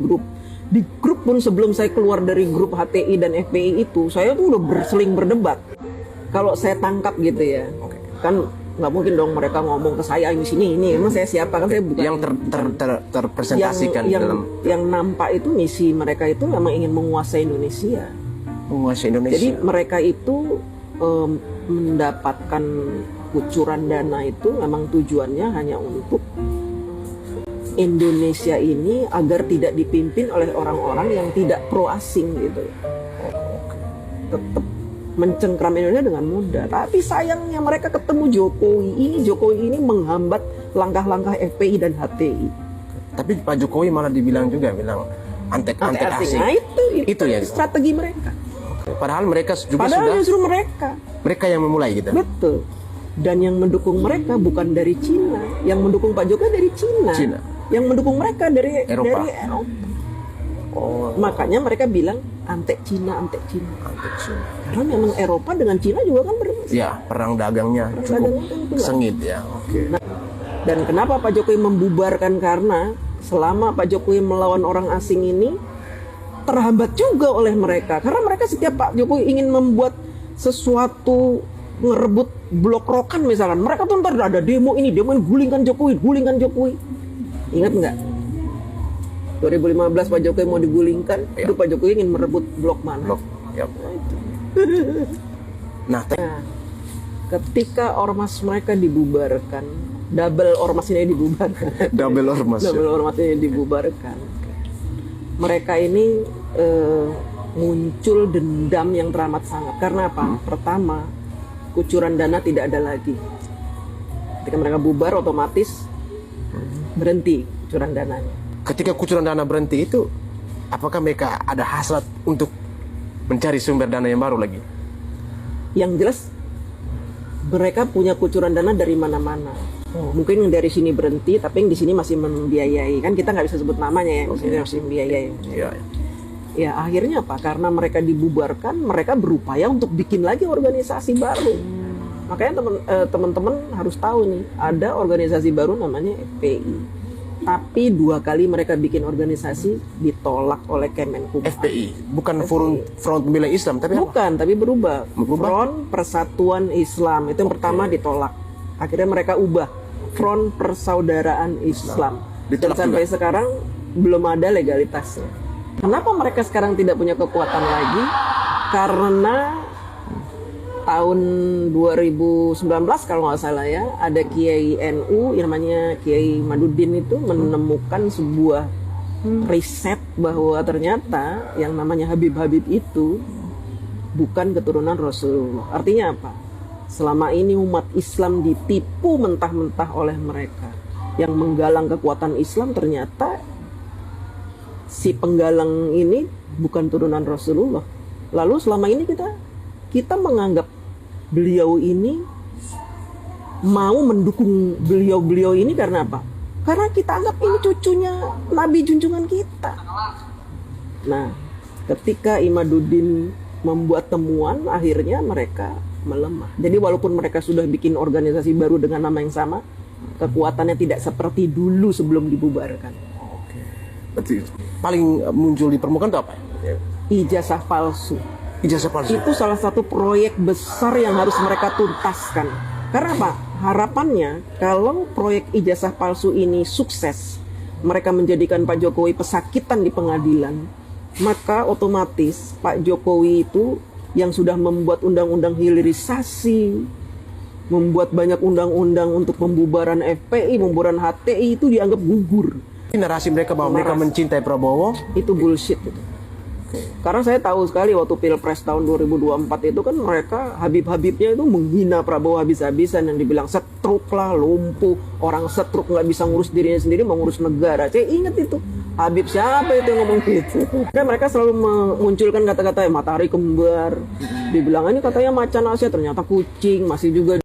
grup. Di grup pun sebelum saya keluar dari grup HTI dan FPI itu, saya tuh udah seling berdebat. Kalau saya tangkap gitu ya, kan nggak mungkin dong mereka ngomong ke saya di sini ini, emang saya siapa, kan saya bukan yang terpresentasikan yang nampak itu misi mereka itu memang ingin menguasai Indonesia. Menguasai Indonesia. Jadi mereka itu mendapatkan kucuran dana itu memang tujuannya hanya untuk Indonesia ini agar tidak dipimpin oleh orang-orang yang tidak pro asing gitu. Tetap mencengkram Indonesia dengan mudah. Tapi sayangnya mereka ketemu Jokowi ini menghambat langkah-langkah FPI dan HTI. Tapi Pak Jokowi malah bilang antek asing. Nah, itu ya strategi mereka. Padahal mereka juga justru mereka yang memulai gitu. Betul. Dan yang mendukung mereka bukan dari Cina, yang mendukung Pak Jokowi dari Cina. Yang mendukung mereka dari Eropa. Oh. Makanya mereka bilang antek Cina. Karena memang Eropa dengan Cina juga kan perang dagangnya cukup sengit ya. Nah, dan kenapa Pak Jokowi membubarkan? Karena selama Pak Jokowi melawan orang asing ini terhambat juga oleh mereka. Karena mereka setiap Pak Jokowi ingin membuat sesuatu, ngerebut blok rokan misalkan, mereka tuh ntar ada demo ini gulingkan Jokowi. Ingat nggak? 2015 Pak Jokowi mau digulingkan, itu Pak Jokowi ingin merebut blok mana? Nah, ketika ormas mereka dibubarkan, double ormas ini dibubarkan, mereka ini muncul dendam yang teramat sangat. Karena apa? Pertama, kucuran dana tidak ada lagi. Ketika mereka bubar, otomatis berhenti kucuran dananya. Ketika kucuran dana berhenti itu, apakah mereka ada hasrat untuk mencari sumber dana yang baru lagi? Yang jelas mereka punya kucuran dana dari mana-mana. Mungkin dari sini berhenti, tapi yang di sini masih membiayai. Kan kita nggak bisa sebut namanya ya, masih membiayai. Ya akhirnya apa? Karena mereka dibubarkan, mereka berupaya untuk bikin lagi organisasi baru. Makanya teman-teman harus tahu nih, ada organisasi baru namanya FPI. Tapi 2 kali mereka bikin organisasi ditolak oleh Kemenkumham. FPI, bukan Front Pembela Islam, tapi bukan, tapi berubah. Front Persatuan Islam itu yang pertama ditolak. Akhirnya mereka ubah Front Persaudaraan Islam. Dan sampai sekarang belum ada legalitasnya. Kenapa mereka sekarang tidak punya kekuatan lagi? Karena tahun 2019 kalau nggak salah ya, ada Kiai NU yang namanya Kiai Madudin itu menemukan sebuah riset bahwa ternyata yang namanya Habib itu bukan keturunan Rasulullah. Artinya apa? Selama ini umat Islam ditipu mentah-mentah oleh mereka. Yang menggalang kekuatan Islam ternyata si penggalang ini bukan turunan Rasulullah. Lalu selama ini kita menganggap beliau ini mau mendukung beliau ini karena apa? Karena kita anggap ini cucunya Nabi junjungan kita. Nah, ketika Imaduddin membuat temuan, akhirnya mereka melemah. Jadi walaupun mereka sudah bikin organisasi baru dengan nama yang sama, kekuatannya tidak seperti dulu sebelum dibubarkan. Berarti paling muncul di permukaan itu apa? Ijazah palsu. Ijazah palsu. Itu salah satu proyek besar yang harus mereka tuntaskan. Karena apa? Harapannya kalau proyek ijazah palsu ini sukses, mereka menjadikan Pak Jokowi pesakitan di pengadilan, maka otomatis Pak Jokowi itu yang sudah membuat undang-undang hilirisasi, membuat banyak undang-undang untuk pembubaran FPI, pembubaran HTI itu dianggap gugur. Narasi mereka bahwa mereka mencintai Prabowo itu bullshit gitu. Karena saya tahu sekali waktu Pilpres tahun 2024 itu kan mereka Habibnya itu menghina Prabowo habis-habisan, yang dibilang setruk lah, lumpuh, orang setruk nggak bisa ngurus dirinya sendiri, mau ngurus negara. Saya ingat itu. Habib siapa itu yang ngomong gitu? Dan mereka selalu memunculkan kata-kata matahari kembar. Dibilang ini katanya macan Asia, ternyata kucing, masih juga